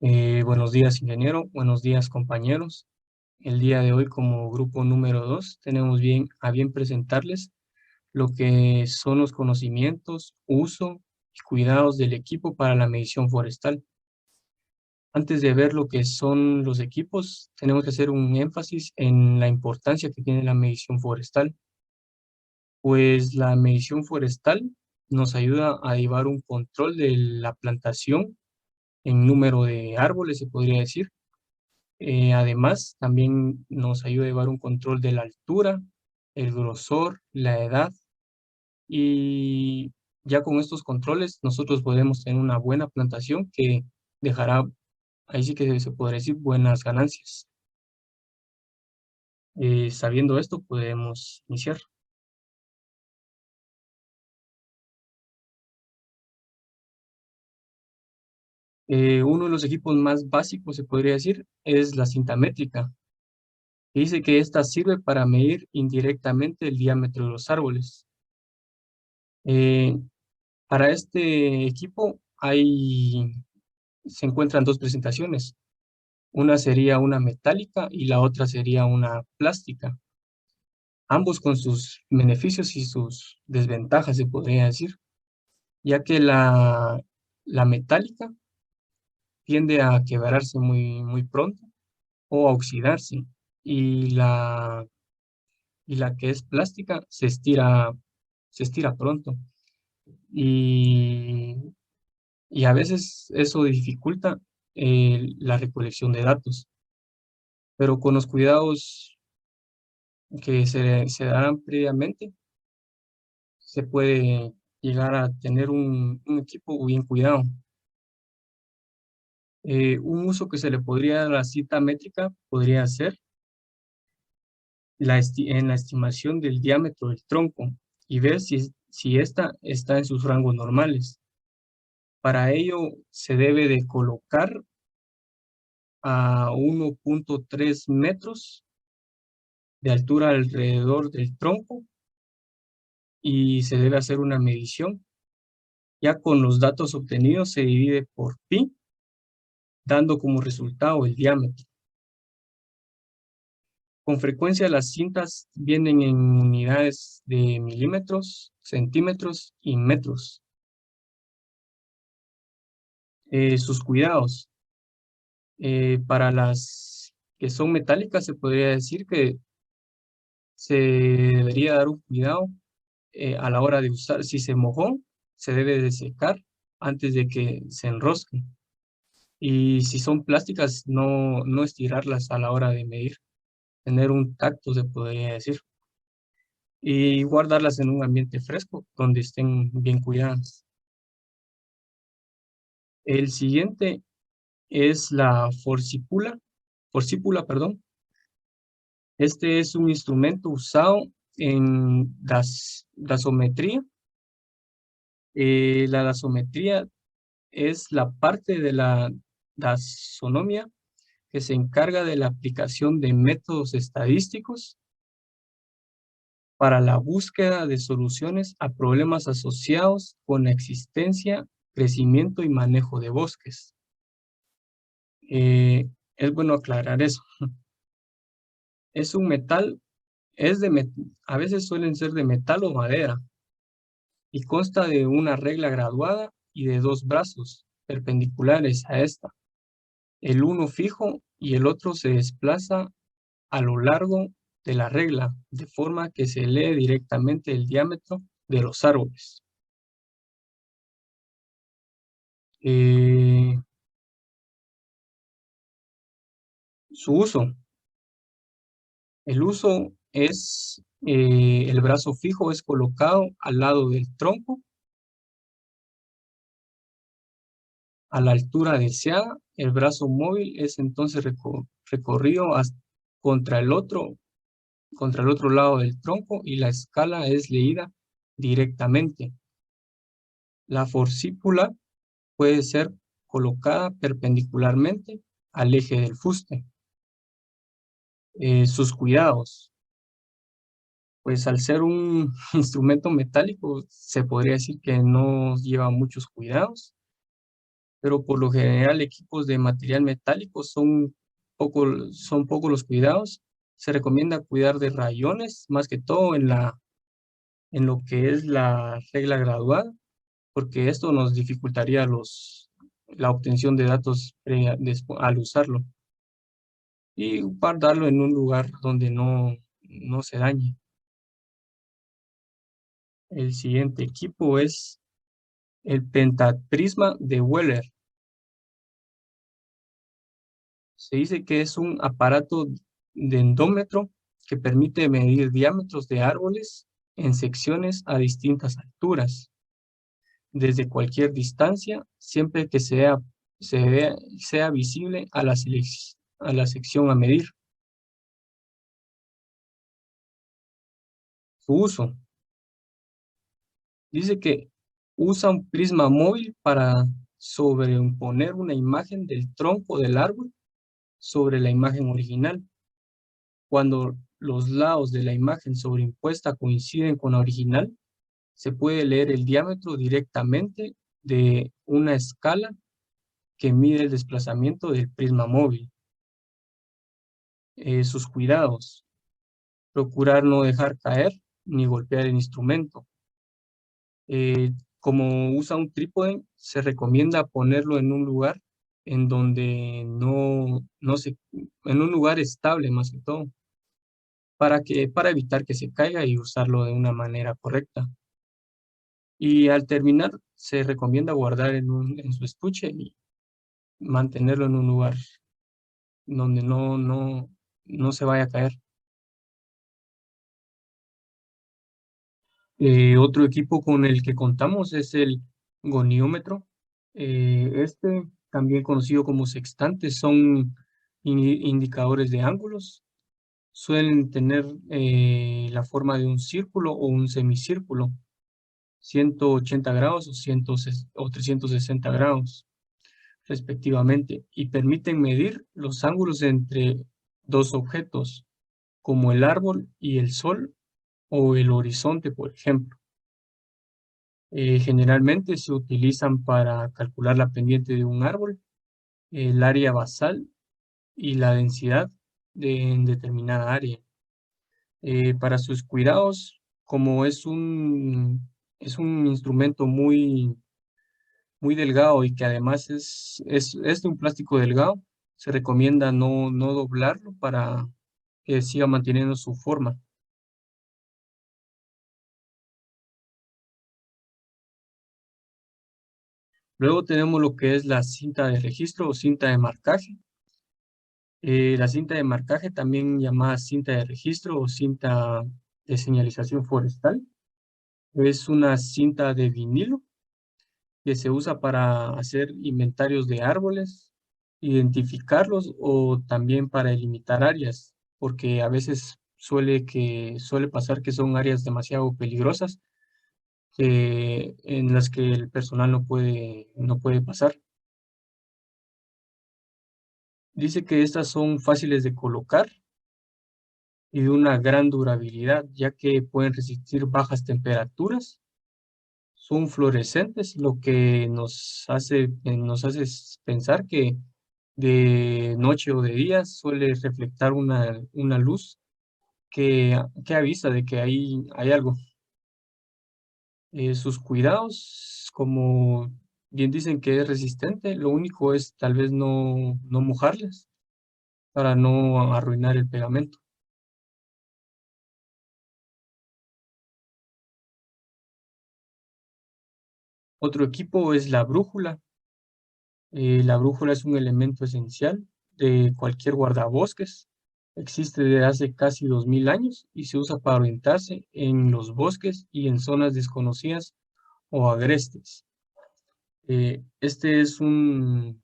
Buenos días, ingeniero. Buenos días, compañeros. El día de hoy, como grupo número 2, tenemos a bien presentarles lo que son los conocimientos, uso y cuidados del equipo para la medición forestal. Antes de ver lo que son los equipos, tenemos que hacer un énfasis en la importancia que tiene la medición forestal, pues la medición forestal nos ayuda a llevar un control de la plantación en número de árboles, se podría decir. Además, también nos ayuda a llevar un control de la altura, el grosor, la edad, y ya con estos controles nosotros podemos tener una buena plantación que dejará, ahí sí que se podría decir, buenas ganancias. Sabiendo esto, podemos iniciar. Uno de los equipos más básicos, se podría decir, es la cinta métrica, que dice que esta sirve para medir indirectamente el diámetro de los árboles. Eh, para este equipo se encuentran dos presentaciones. Una sería una metálica y la otra sería una plástica. Ambos con sus beneficios y sus desventajas, se podría decir, ya que la metálica tiende a quebrarse muy pronto o a oxidarse, y la que es plástica se estira pronto. Y, y a veces eso dificulta la recolección de datos, pero con los cuidados que se darán previamente, se puede llegar a tener un equipo bien cuidado. Un uso que se le podría dar a la cita métrica podría ser en la estimación del diámetro del tronco y ver si ésta está en sus rangos normales. Para ello se debe de colocar a 1.3 metros de altura alrededor del tronco, y se debe hacer una medición. Ya con los datos obtenidos se divide por pi, dando como resultado el diámetro. Con frecuencia las cintas vienen en unidades de milímetros, centímetros y metros. Sus cuidados. Para las que son metálicas, se podría decir que se debería dar un cuidado a la hora de usar. Si se mojó, se debe de secar antes de que se enrosque. Y si son plásticas, no estirarlas a la hora de medir. Tener un tacto, se podría decir. Y guardarlas en un ambiente fresco donde estén bien cuidadas. El siguiente es la forcípula, perdón. Este es un instrumento usado en dasometría. La dasometría es la parte de la dasonomía que se encarga de la aplicación de métodos estadísticos para la búsqueda de soluciones a problemas asociados con la existencia, crecimiento y manejo de bosques. Es bueno aclarar eso. Es un metal, a veces suelen ser de metal o madera, y consta de una regla graduada y de dos brazos perpendiculares a esta. El uno fijo y el otro se desplaza a lo largo de la regla, de forma que se lee directamente el diámetro de los árboles. Eh, su uso. El uso es, el brazo fijo es colocado al lado del tronco, a la altura deseada. El brazo móvil es entonces recorrido contra contra el otro lado del tronco, y la escala es leída directamente. La forcípula puede ser colocada perpendicularmente al eje del fuste. Sus cuidados. Pues al ser un instrumento metálico, se podría decir que no lleva muchos cuidados. pero por lo general equipos de material metálico son pocos los cuidados. Se recomienda cuidar de rayones, más que todo en lo que es la regla graduada, porque esto nos dificultaría la obtención de datos al usarlo y guardarlo en un lugar donde no se dañe. El siguiente equipo es el pentaprisma de Wheeler. Se dice que es un aparato dendrómetro que permite medir diámetros de árboles en secciones a distintas alturas, desde cualquier distancia, siempre que sea visible a la sección a medir. Su uso. Dice que usa un prisma móvil para sobreimponer una imagen del tronco del árbol sobre la imagen original. Cuando los lados de la imagen sobreimpuesta coinciden con la original, se puede leer el diámetro directamente de una escala que mide el desplazamiento del prisma móvil. Sus cuidados. Procurar no dejar caer ni golpear el instrumento. Como usa un trípode, se recomienda ponerlo en un lugar en donde en un lugar estable más que todo, para evitar que se caiga y usarlo de una manera correcta. Y al terminar, se recomienda guardar en su estuche y mantenerlo en un lugar donde no se vaya a caer. Otro equipo con el que contamos es el goniómetro. Este, también conocido como sextante, son indicadores de ángulos. Suelen tener la forma de un círculo o un semicírculo, 180 grados o 360 grados, respectivamente, y permiten medir los ángulos entre dos objetos, como el árbol y el sol o el horizonte, por ejemplo. Generalmente se utilizan para calcular la pendiente de un árbol, el área basal y la densidad en determinada área. Para sus cuidados, como es un instrumento muy delgado y que además es de un plástico delgado, se recomienda no doblarlo para que siga manteniendo su forma. Luego tenemos lo que es la cinta de registro o cinta de marcaje. La cinta de marcaje, también llamada cinta de registro o cinta de señalización forestal, es una cinta de vinilo que se usa para hacer inventarios de árboles, identificarlos o también para delimitar áreas, porque a veces suele pasar que son áreas demasiado peligrosas en las que el personal no puede pasar. Dice que estas son fáciles de colocar y de una gran durabilidad, ya que pueden resistir bajas temperaturas, son fluorescentes, lo que nos hace pensar que de noche o de día suele reflectar una luz que avisa de que hay algo. Sus cuidados, como bien dicen que es resistente, lo único es tal vez no mojarlas para no arruinar el pegamento. Otro equipo es la brújula. La brújula es un elemento esencial de cualquier guardabosques. Existe desde hace casi 2000 años y se usa para orientarse en los bosques y en zonas desconocidas o agrestes. Este es un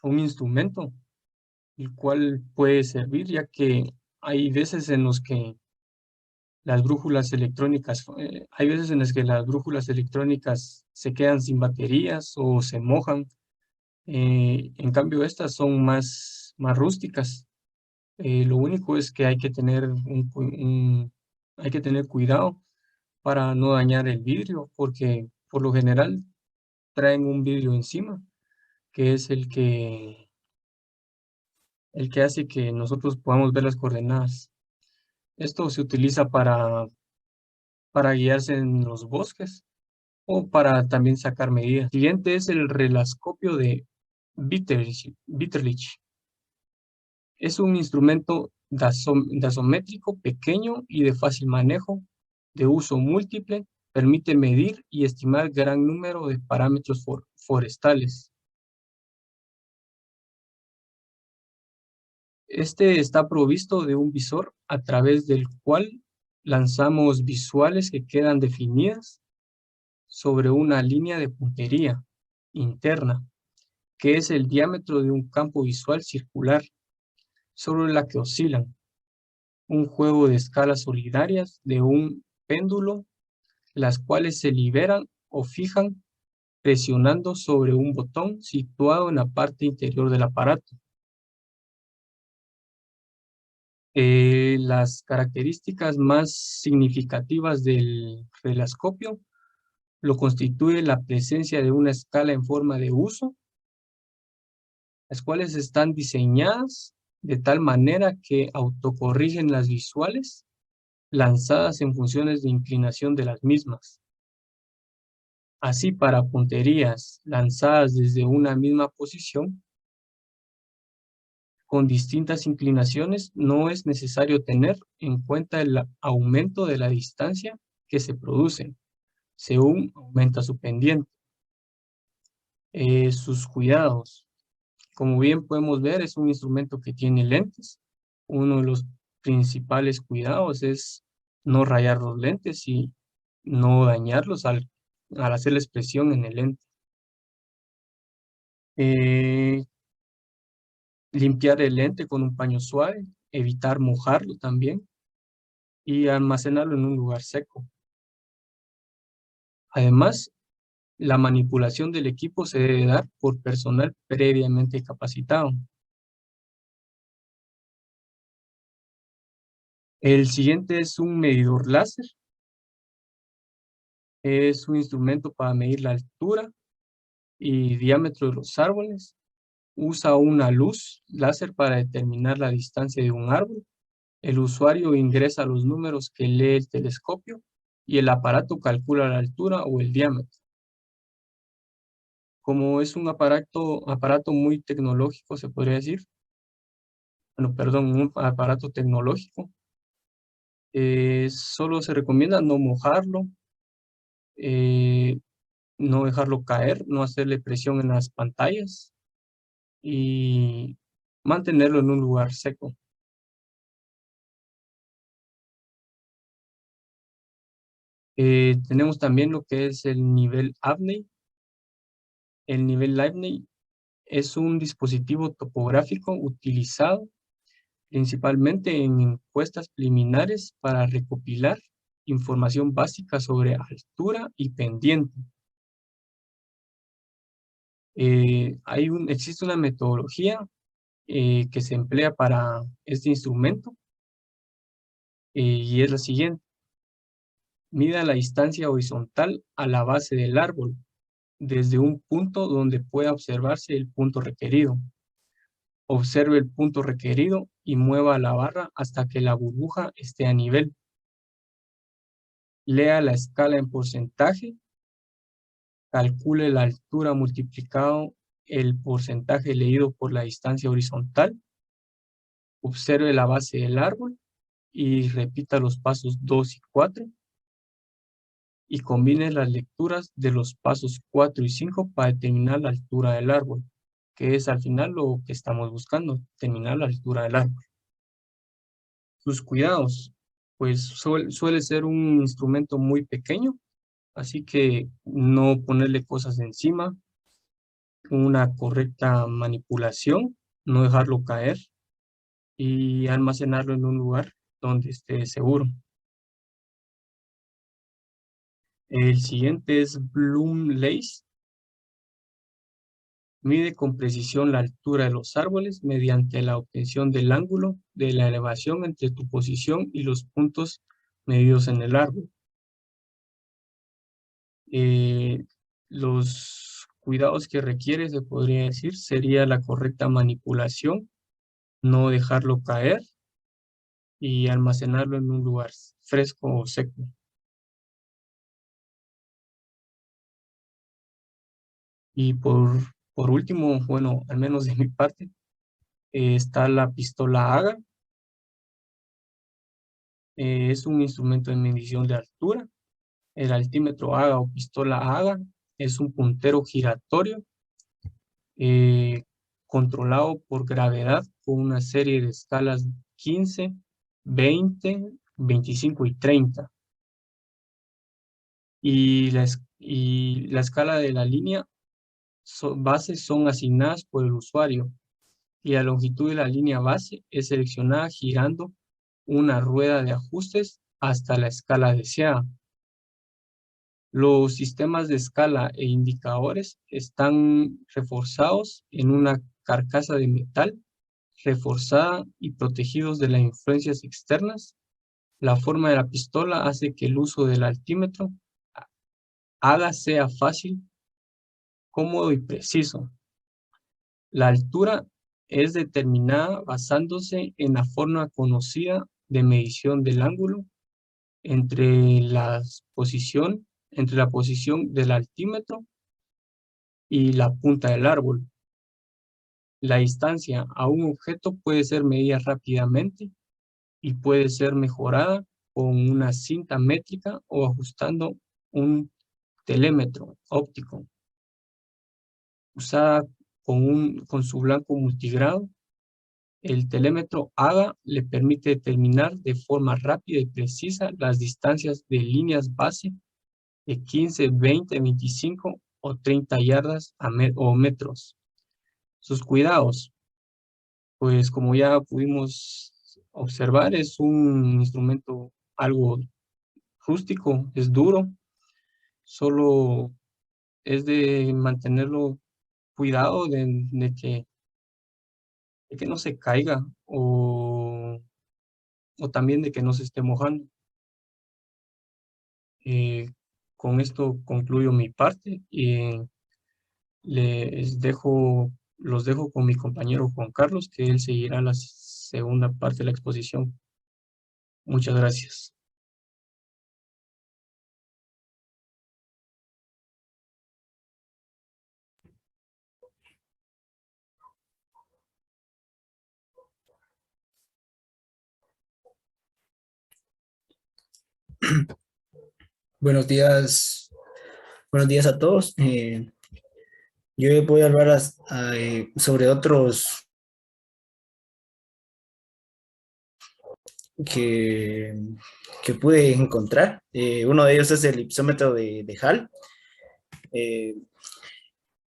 instrumento el cual puede servir, ya que hay veces en los que hay veces en las que las brújulas electrónicas se quedan sin baterías o se mojan. En cambio, estas son más rústicas. Lo único es que hay que tener cuidado para no dañar el vidrio, porque por lo general traen un vidrio encima, que es el que hace que nosotros podamos ver las coordenadas. Esto se utiliza para guiarse en los bosques o para también sacar medidas. El siguiente es el relescopio de Witterlich. Es un instrumento dasométrico pequeño y de fácil manejo, de uso múltiple, permite medir y estimar gran número de parámetros forestales. Este está provisto de un visor a través del cual lanzamos visuales que quedan definidas sobre una línea de puntería interna, que es el diámetro de un campo visual circular sobre la que oscilan. Un juego de escalas solidarias de un péndulo, las cuales se liberan o fijan presionando sobre un botón situado en la parte interior del aparato. Las características más significativas del relescopio lo constituye la presencia de una escala en forma de uso, las cuales están diseñadas de tal manera que autocorrigen las visuales lanzadas en funciones de inclinación de las mismas. Así, para punterías lanzadas desde una misma posición, con distintas inclinaciones, no es necesario tener en cuenta el aumento de la distancia que se produce según aumenta su pendiente. Sus cuidados. Como bien podemos ver, es un instrumento que tiene lentes. Uno de los principales cuidados es no rayar los lentes y no dañarlos al hacer la expresión en el lente. Limpiar el lente con un paño suave, evitar mojarlo también y almacenarlo en un lugar seco. Además, la manipulación del equipo se debe dar por personal previamente capacitado. El siguiente es un medidor láser. Es un instrumento para medir la altura y diámetro de los árboles. Usa una luz láser para determinar la distancia de un árbol. El usuario ingresa los números que lee el telescopio y el aparato calcula la altura o el diámetro. Como es un aparato muy tecnológico, se podría decir, bueno, perdón, un aparato tecnológico, solo se recomienda no mojarlo, eh, no dejarlo caer, no hacerle presión en las pantallas y mantenerlo en un lugar seco. Tenemos también lo que es el nivel AVNEI. El nivel AVNEI es un dispositivo topográfico utilizado principalmente en encuestas preliminares para recopilar información básica sobre altura y pendiente. Existe una metodología que se emplea para este instrumento y es la siguiente. Mida la distancia horizontal a la base del árbol desde un punto donde pueda observarse el punto requerido. Observe el punto requerido y mueva la barra hasta que la burbuja esté a nivel. Lea la escala en porcentaje, calcule la altura multiplicado el porcentaje leído por la distancia horizontal, observe la base del árbol y repita los pasos 2 y 4 y combine las lecturas de los pasos 4 y 5 para determinar la altura del árbol, que es al final lo que estamos buscando, determinar la altura del árbol. Sus cuidados, pues suele ser un instrumento muy pequeño, así que no ponerle cosas encima, una correcta manipulación, no dejarlo caer y almacenarlo en un lugar donde esté seguro. El siguiente es Bloom Lace. Mide con precisión la altura de los árboles mediante la obtención del ángulo de la elevación entre tu posición y los puntos medidos en el árbol. Los cuidados que requiere, se podría decir, sería la correcta manipulación, no dejarlo caer y almacenarlo en un lugar fresco o seco. Y por último, bueno, al menos de mi parte, está la pistola AGA. Es un instrumento de medición de altura. El altímetro AGA o pistola AGA es un puntero giratorio eh, controlado por gravedad con una serie de escalas 15, 20, 25 y 30. Y la escala de la línea base son asignadas por el usuario y la longitud de la línea base es seleccionada girando una rueda de ajustes hasta la escala deseada. Los sistemas de escala e indicadores están reforzados en una carcasa de metal reforzada y protegidos de las influencias externas. La forma de la pistola hace que el uso del altímetro sea fácil, cómodo y preciso. La altura es determinada basándose en la forma conocida de medición del ángulo entre entre la posición del altímetro y la punta del árbol. La distancia a un objeto puede ser medida rápidamente y puede ser mejorada con una cinta métrica o ajustando un telémetro óptico usada con su blanco multigrado. El telémetro AGA le permite determinar de forma rápida y precisa las distancias de líneas base de 15, 20, 25 o 30 yardas o metros. Sus cuidados, pues como ya pudimos observar, es un instrumento algo rústico, es duro, solo es de mantenerlo cuidado de que no se caiga o también de que no se esté mojando. Eh, con esto concluyo mi parte y los dejo con mi compañero Juan Carlos, que él seguirá la segunda parte de la exposición. Muchas gracias. Buenos días a todos. Yo voy a hablar sobre otros que, que pude encontrar. Uno de ellos es el ipsómetro de Hall. Eh,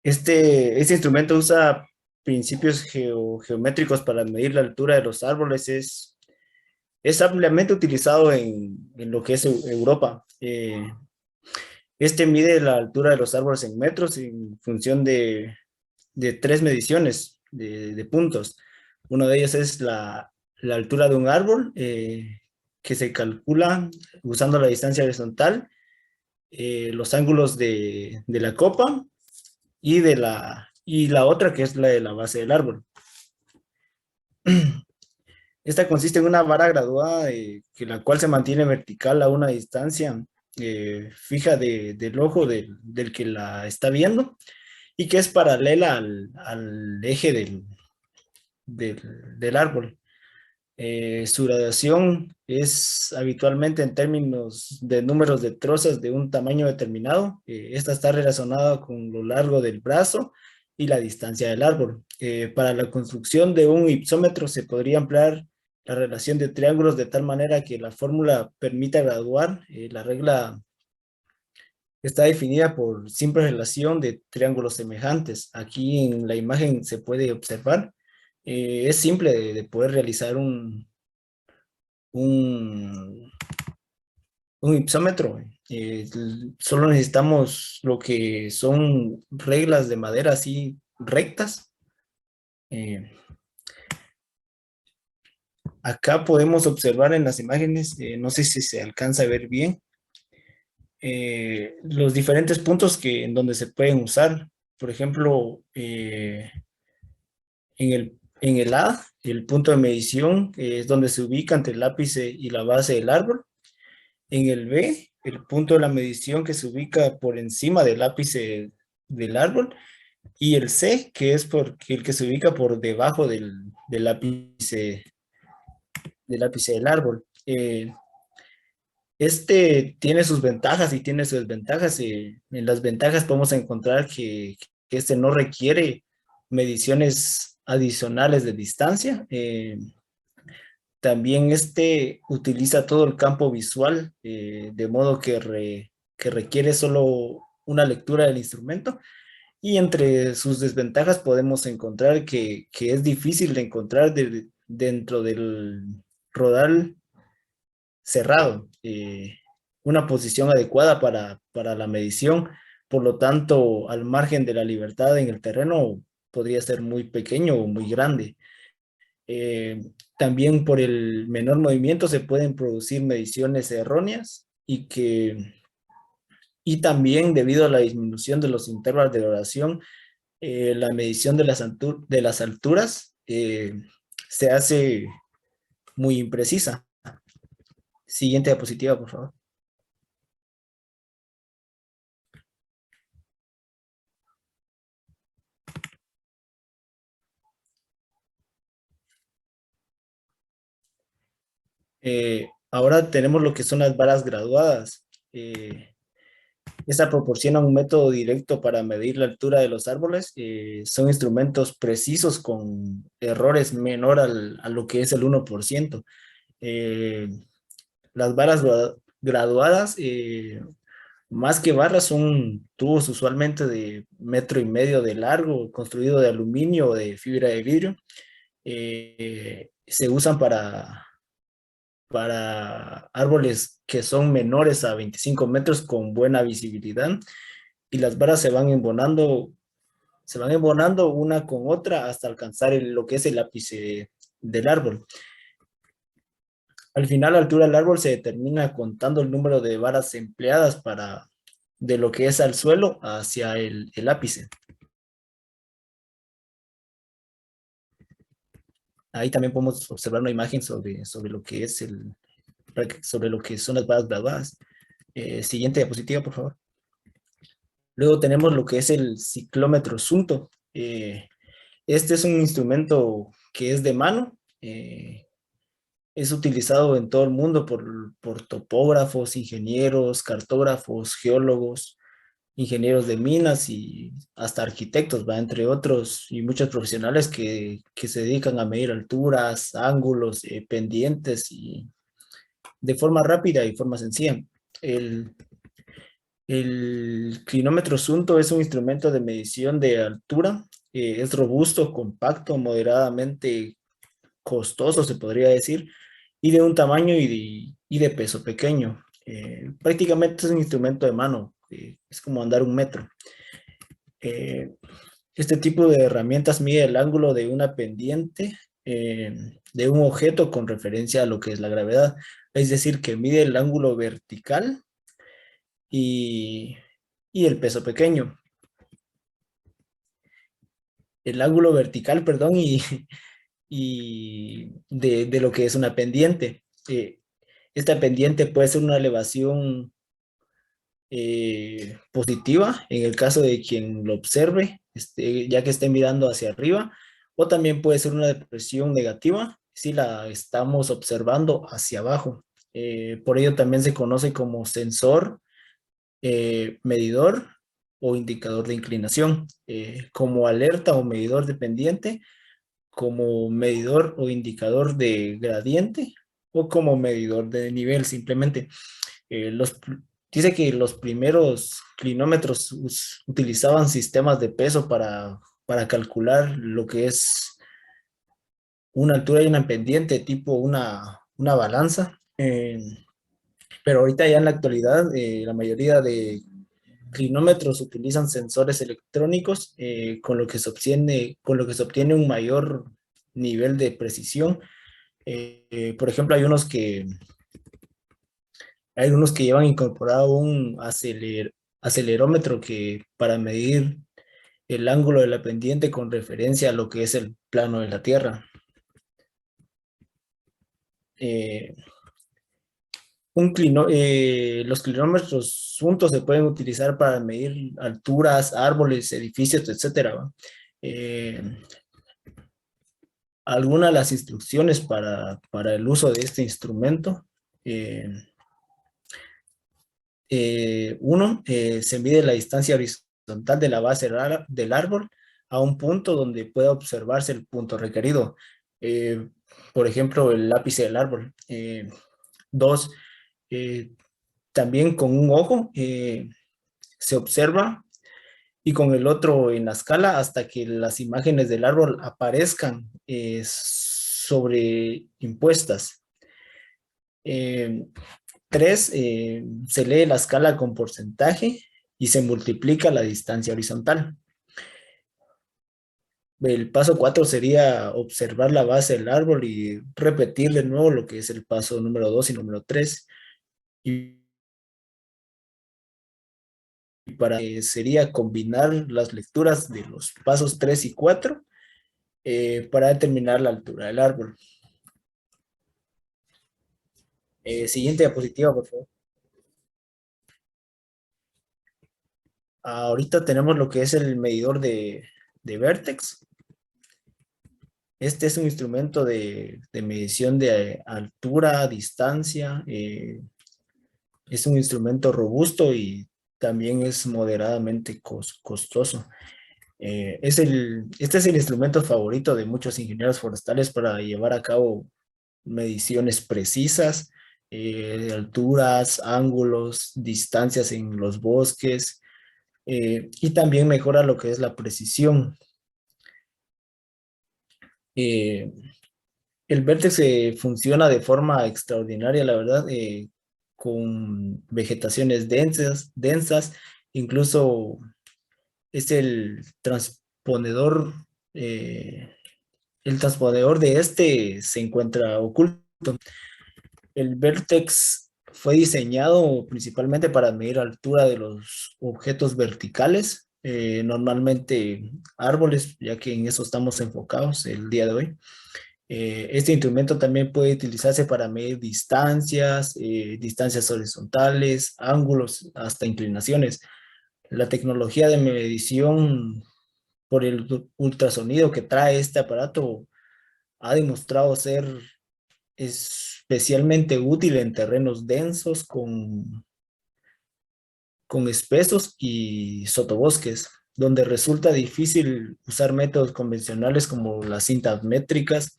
este instrumento usa principios geométricos para medir la altura de los árboles. Es ampliamente utilizado en lo que es Europa. Este mide la altura de los árboles en metros en función de tres mediciones de puntos. Uno de ellos es la altura de un árbol, que se calcula usando la distancia horizontal, los ángulos de la copa y la otra que es la de la base del árbol. Esta consiste en una vara graduada la cual se mantiene vertical a una distancia fija del ojo del que la está viendo y que es paralela al eje del árbol. Su gradación es habitualmente en términos de números de trozas de un tamaño determinado. Esta está relacionada con lo largo del brazo y la distancia del árbol. Para la construcción de un ipsómetro se podría emplear la relación de triángulos de tal manera que la fórmula permita graduar. La regla está definida por simple relación de triángulos semejantes. Aquí en la imagen se puede observar. Es simple de poder realizar un, un ipsómetro. Solo necesitamos lo que son reglas de madera así rectas. Eh, Acá podemos observar en las imágenes, no sé si se alcanza a ver bien, los diferentes puntos en donde se pueden usar. por ejemplo, en el A, el punto de medición es donde se ubica entre el ápice y la base del árbol. En el B, el punto de la medición que se ubica por encima del ápice del árbol. Y el C, que es el que se ubica por debajo del ápice del árbol. Este tiene sus ventajas y tiene sus desventajas. En las ventajas podemos encontrar que este no requiere mediciones adicionales de distancia. También este utiliza todo el campo visual, de modo que requiere solo una lectura del instrumento. Y entre sus desventajas podemos encontrar que es difícil de encontrar dentro del rodal cerrado, una posición adecuada para la medición. Por lo tanto, al margen de la libertad en el terreno, podría ser muy pequeño o muy grande. Eh, También por el menor movimiento se pueden producir mediciones erróneas y también debido a la disminución de los intervalos de oración, la medición de las alturas se hace muy imprecisa. Siguiente diapositiva, por favor. Ahora tenemos lo que son las varas graduadas. Esta proporciona un método directo para medir la altura de los árboles. Son instrumentos precisos con errores menor a lo que es el 1%. Eh, las varas graduadas, más que barras, son tubos usualmente de 1,5 metros de largo, construido de aluminio o de fibra de vidrio. Se usan para árboles que son menores a 25 metros con buena visibilidad, y las varas se van embonando una con otra hasta alcanzar lo que es el ápice del árbol. Al final, la altura del árbol se determina contando el número de varas empleadas de lo que es al suelo hacia el ápice. Ahí también podemos observar una imagen sobre lo que es sobre lo que son las varas graduadas. Siguiente diapositiva, por favor. Luego tenemos lo que es el ciclómetro Zumthor. Este es un instrumento que es de mano. Es utilizado en todo el mundo por topógrafos, ingenieros, cartógrafos, geólogos, ingenieros de minas y hasta arquitectos, ¿va? Entre otros, y muchos profesionales que se dedican a medir alturas, ángulos, pendientes, y de forma rápida y forma sencilla. El, el clinómetro Zumthor es un instrumento de medición de altura. Es robusto, compacto, moderadamente costoso, se podría decir, y de un tamaño y de peso pequeño. Prácticamente es un instrumento de mano, es como andar 1 metro. Eh, este tipo de herramientas mide el ángulo de una pendiente de un objeto con referencia a lo que es la gravedad. Es decir, que mide el ángulo vertical y, y el peso pequeño. El ángulo vertical, perdón, y de lo que es una pendiente. Esta pendiente puede ser una elevación positiva en el caso de quien lo observe, ya que esté mirando hacia arriba, o también puede ser una depresión negativa si la estamos observando hacia abajo. Por ello también se conoce como sensor, medidor o indicador de inclinación, como alerta o medidor de pendiente, como medidor o indicador de gradiente, o como medidor de nivel simplemente. Eh, los, Dice que los primeros clinómetros utilizaban sistemas de peso para calcular lo que es una altura y una pendiente, tipo una balanza. Pero ahorita ya en la actualidad, la mayoría de clinómetros utilizan sensores electrónicos, con lo que se obtiene un mayor nivel de precisión. Por ejemplo, hay unos que llevan incorporado un acelerómetro para medir el ángulo de la pendiente con referencia a lo que es el plano de la Tierra. Eh, los clinómetros juntos se pueden utilizar para medir alturas, árboles, edificios, etcétera, ¿va? Eh, Algunas de las instrucciones para el uso de este instrumento. eh, Uno, se mide la distancia horizontal de la base del árbol a un punto donde pueda observarse el punto requerido. Eh, por ejemplo, el ápice del árbol. Dos, eh, también con un ojo se observa y con el otro en la escala hasta que las imágenes del árbol aparezcan sobreimpuestas. Eh, Tres, se lee la escala con porcentaje y se multiplica la distancia horizontal. El paso 4 sería observar la base del árbol y repetir de nuevo lo que es el paso número 2 y número 3. Y sería combinar las lecturas de los pasos 3 y 4 para determinar la altura del árbol. Siguiente diapositiva, por favor. Ahorita tenemos lo que es el medidor de Vertex. Este es un instrumento de medición de altura, distancia. Es un instrumento robusto y también es moderadamente costoso. Este es el instrumento favorito de muchos ingenieros forestales para llevar a cabo mediciones precisas de alturas, ángulos, distancias en los bosques y también mejora lo que es la precisión. Eh, el Vertex funciona de forma extraordinaria, la verdad, con vegetaciones densas, incluso es eh, el transponedor de este se encuentra oculto. El Vertex fue diseñado principalmente para medir altura de los objetos verticales, normalmente árboles, ya que en eso estamos enfocados el día de hoy. Este instrumento también puede utilizarse para medir distancias, distancias horizontales, ángulos, hasta inclinaciones. La tecnología de medición por el ultrasonido que trae este aparato ha demostrado ser especialmente útil en terrenos densos con espesos y sotobosques, donde resulta difícil usar métodos convencionales como las cintas métricas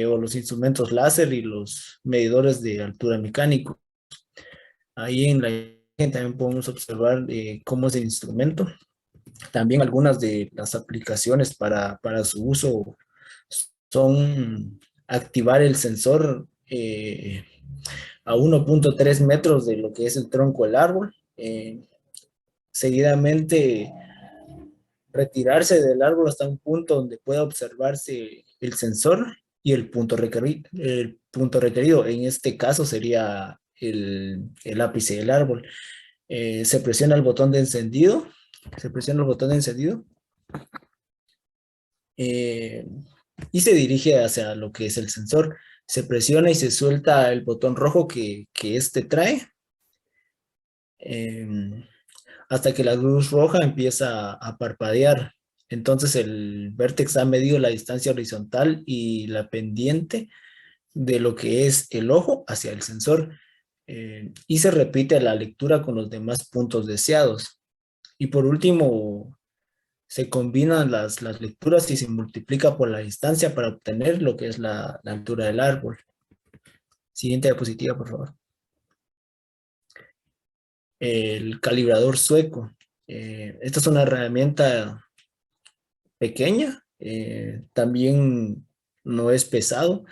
o los instrumentos láser y los medidores de altura mecánico. Ahí en la imagen también podemos observar cómo es el instrumento. También algunas de las aplicaciones para su uso son activar el sensor a 1.3 metros de lo que es el tronco del árbol. Seguidamente, retirarse del árbol hasta un punto donde pueda observarse el sensor y el punto requerido. En este caso sería el ápice del árbol. Se presiona el botón de encendido. Se presiona el botón de encendido. Eh, y se dirige hacia lo que es el sensor. Se presiona y se suelta el botón rojo que este trae. Hasta que la luz roja empieza a parpadear. Entonces el Vertex ha medido la distancia horizontal y la pendiente de lo que es el ojo hacia el sensor. Y se repite la lectura con los demás puntos deseados. Y por último, se combinan las lecturas y se multiplica por la distancia para obtener lo que es la altura del árbol. Siguiente diapositiva, por favor. El calibrador sueco. Esta es una herramienta pequeña, también no es pesado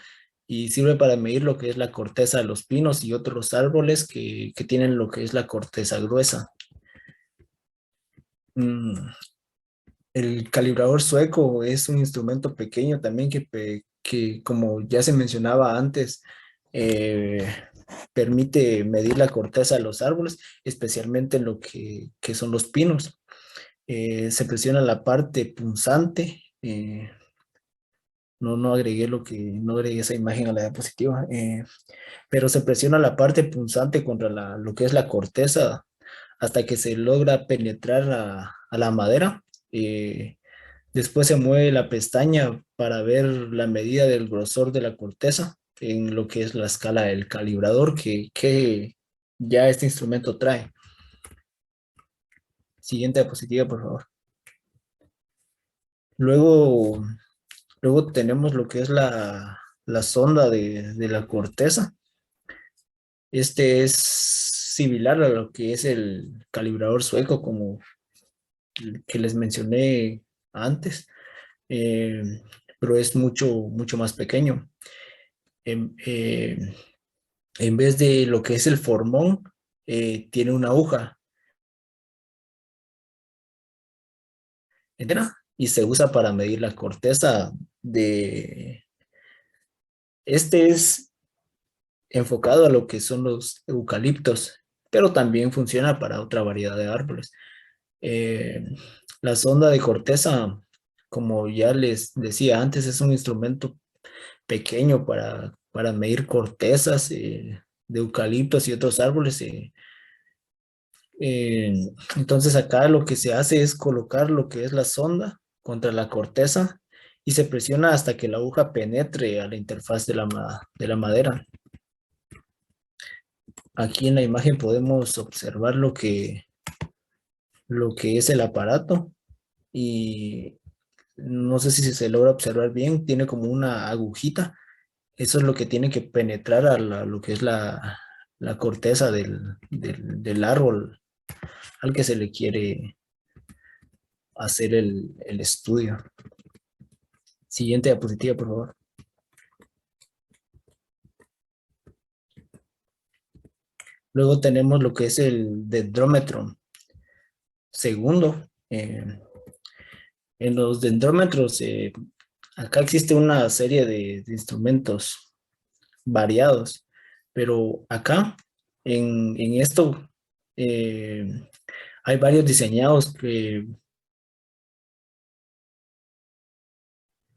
y sirve para medir lo que es la corteza de los pinos y otros árboles que tienen lo que es la corteza gruesa. El calibrador sueco es un instrumento pequeño también que como ya se mencionaba antes, permite medir la corteza de los árboles, especialmente en lo que son los pinos. Se presiona la parte punzante. No agregué no agregué esa imagen a la diapositiva, pero se presiona la parte punzante contra lo que es la corteza hasta que se logra penetrar a la madera. Después se mueve la pestaña para ver la medida del grosor de la corteza en lo que es la escala del calibrador que ya este instrumento trae. Siguiente diapositiva, por favor. Luego, luego tenemos lo que es la sonda de la corteza. Este es similar a lo que es el calibrador sueco, como el que les mencioné antes, eh, pero es mucho más pequeño. En, eh, en vez de lo que es el formón, tiene una aguja, ¿entera? Y se usa para medir la corteza de... Este es enfocado a lo que son los eucaliptos, pero también funciona para otra variedad de árboles. Eh, la sonda de corteza, como ya les decía antes, es un instrumento pequeño para medir cortezas de eucaliptos y otros árboles. Entonces acá lo que se hace es colocar lo que es la sonda contra la corteza y se presiona hasta que la aguja penetre a la interfaz de la madera. Aquí en la imagen podemos observar lo que es el aparato y no sé si se logra observar bien, tiene como una agujita. Eso es lo que tiene que penetrar a lo que es la corteza del árbol al que se le quiere hacer el estudio. Siguiente diapositiva, por favor. Luego tenemos lo que es el dendrómetro segundo. En los dendrómetros, acá existe una serie de instrumentos variados, pero acá, en esto, eh, hay varios diseñados que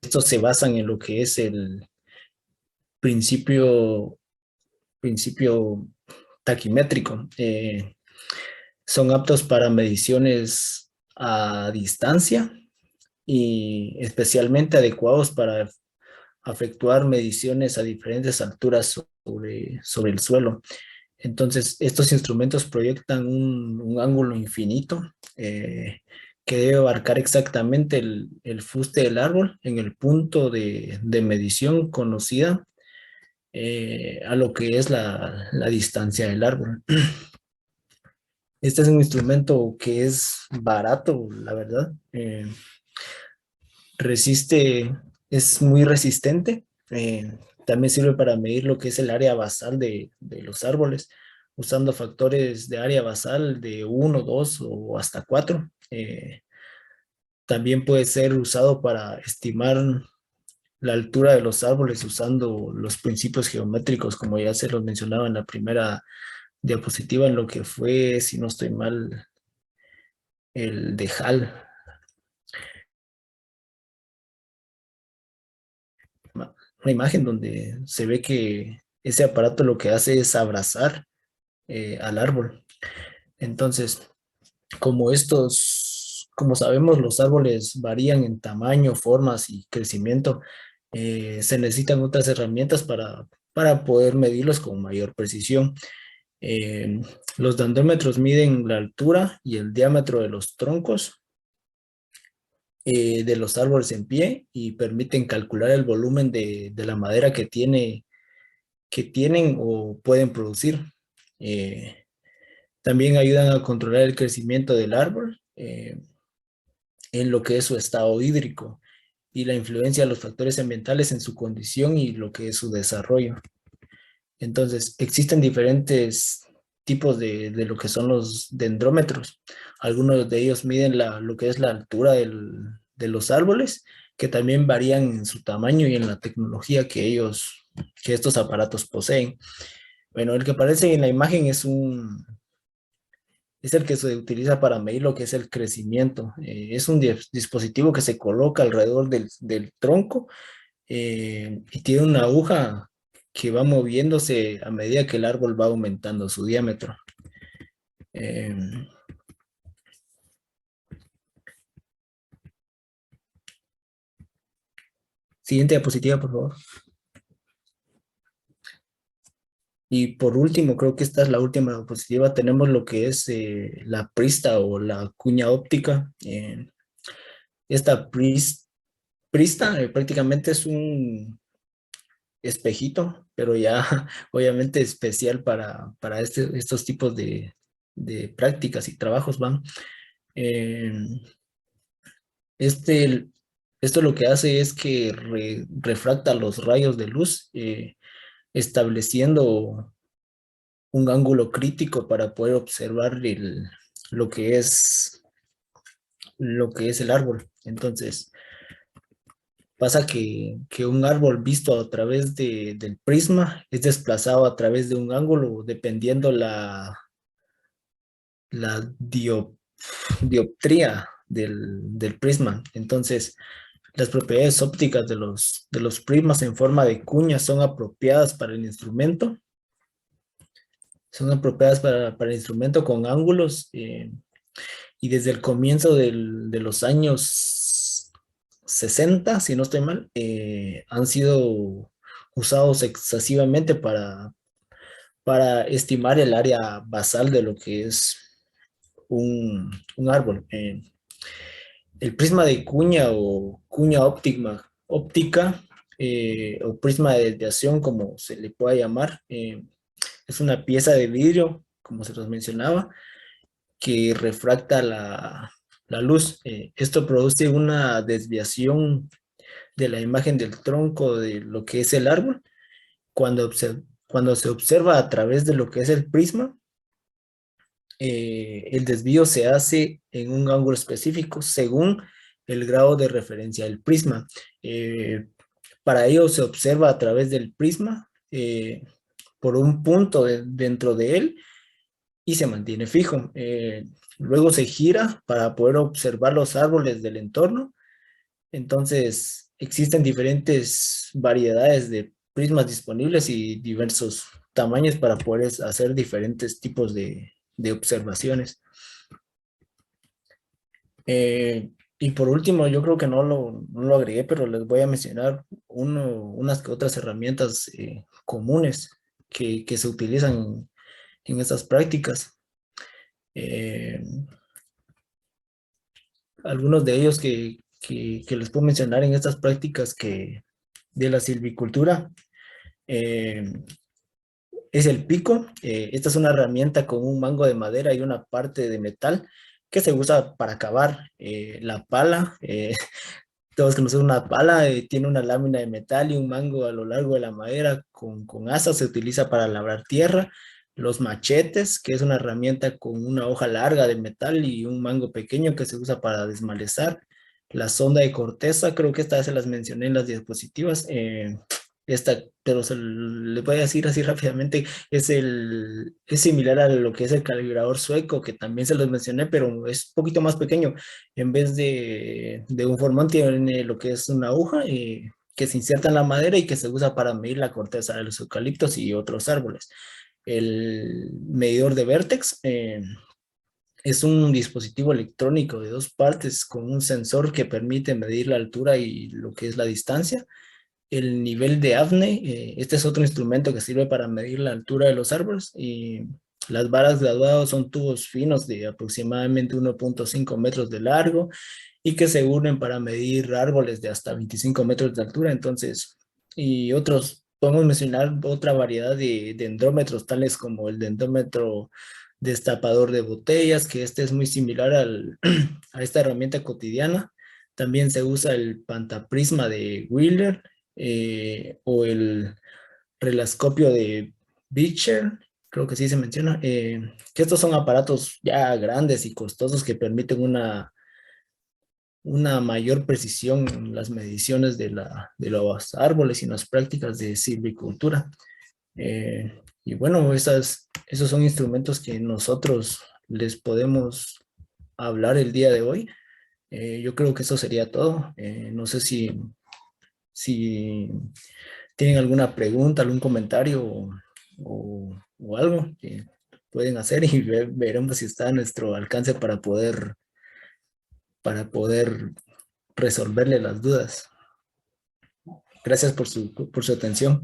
estos se basan en lo que es el principio, principio taquimétrico. Son aptos para mediciones a distancia y especialmente adecuados para efectuar mediciones a diferentes alturas sobre el suelo. Entonces, estos instrumentos proyectan un ángulo infinito que debe abarcar exactamente el fuste del árbol en el punto de medición conocida a lo que es la distancia del árbol. Este es un instrumento que es barato, la verdad. Resiste, es muy resistente. También sirve para medir lo que es el área basal de los árboles, usando factores de área basal de 1, 2 o hasta 4. También puede ser usado para estimar la altura de los árboles usando los principios geométricos, como ya se los mencionaba en la primera diapositiva, en lo que fue, si no estoy mal, el de Hall. Una imagen donde se ve que ese aparato lo que hace es abrazar al árbol. Entonces, como sabemos, los árboles varían en tamaño, formas y crecimiento, se necesitan otras herramientas para poder medirlos con mayor precisión. Eh, los dendrómetros miden la altura y el diámetro de los troncos de los árboles en pie y permiten calcular el volumen de la madera que tienen o pueden producir. Eh, También ayudan a controlar el crecimiento del árbol en lo que es su estado hídrico y la influencia de los factores ambientales en su condición y lo que es su desarrollo. Entonces, existen diferentes tipos de lo que son los dendrómetros. Algunos de ellos miden lo que es la altura de los árboles, que también varían en su tamaño y en la tecnología que estos aparatos poseen. Bueno, el que aparece en la imagen es el que se utiliza para medir lo que es el crecimiento. Es un dispositivo que se coloca alrededor del tronco y tiene una aguja que va moviéndose a medida que el árbol va aumentando su diámetro. Eh, Siguiente diapositiva, por favor. Y por último, creo que esta es la última diapositiva, tenemos lo que es la prista o la cuña óptica. Esta prista prácticamente es un espejito, pero ya obviamente especial para estos tipos de prácticas y trabajos van. Eh, este, Esto lo que hace es que refracta los rayos de luz, estableciendo un ángulo crítico para poder observar lo que es, lo que es el árbol. Entonces, pasa que un árbol visto a través del prisma es desplazado a través de un ángulo dependiendo la dioptría del prisma. Entonces, las propiedades ópticas de los prismas en forma de cuña son apropiadas para el instrumento. Son apropiadas para el instrumento con ángulos y desde el comienzo de los años 60, si no estoy mal, han sido usados excesivamente para estimar el área basal de lo que es un árbol. El prisma de cuña o cuña óptica o prisma de desviación, como se le pueda llamar, es una pieza de vidrio, como se los mencionaba, que refracta la luz. Esto produce una desviación de la imagen del tronco de lo que es el árbol. Cuando se observa a través de lo que es el prisma, el desvío se hace en un ángulo específico según el grado de referencia del prisma. Para ello se observa a través del prisma por un punto dentro de él y se mantiene fijo. Luego se gira para poder observar los árboles del entorno. Entonces, existen diferentes variedades de prismas disponibles y diversos tamaños para poder hacer diferentes tipos de observaciones. Y por último, yo creo que no lo agregué, pero les voy a mencionar unas que otras herramientas comunes que se utilizan en estas prácticas. Eh, Algunos de ellos que les puedo mencionar en estas prácticas de la silvicultura eh, es el pico. Esta es una herramienta con un mango de madera y una parte de metal que se usa para cavar. La pala, todos conocemos una pala, tiene una lámina de metal y un mango a lo largo de la madera con asas, se utiliza para labrar tierra. Los machetes, que es una herramienta con una hoja larga de metal y un mango pequeño que se usa para desmalezar. La sonda de corteza, creo que estas se las mencioné en las diapositivas. Pero les voy a decir así rápidamente, es similar a lo que es el calibrador sueco, que también se los mencioné, pero es un poquito más pequeño. En vez de un formón tiene lo que es una aguja que se inserta en la madera y que se usa para medir la corteza de los eucaliptos y otros árboles. El medidor de Vertex es un dispositivo electrónico de dos partes con un sensor que permite medir la altura y lo que es la distancia. El nivel de AFNE, este es otro instrumento que sirve para medir la altura de los árboles y las varas graduadas son tubos finos de aproximadamente 1.5 metros de largo y que se unen para medir árboles de hasta 25 metros de altura. Entonces, y otros, podemos mencionar otra variedad de dendrómetros, tales como el dendrómetro destapador de botellas, que este es muy similar a esta herramienta cotidiana. También se usa el pantaprisma de Wheeler o el relascopio de Beecher, creo que sí se menciona, que estos son aparatos ya grandes y costosos que permiten una mayor precisión en las mediciones de los árboles y en las prácticas de silvicultura. Y bueno, esos son instrumentos que nosotros les podemos hablar el día de hoy. Yo creo que eso sería todo. No sé si tienen alguna pregunta, algún comentario o algo que pueden hacer y veremos si está a nuestro alcance para poder resolverle las dudas. Gracias por su atención.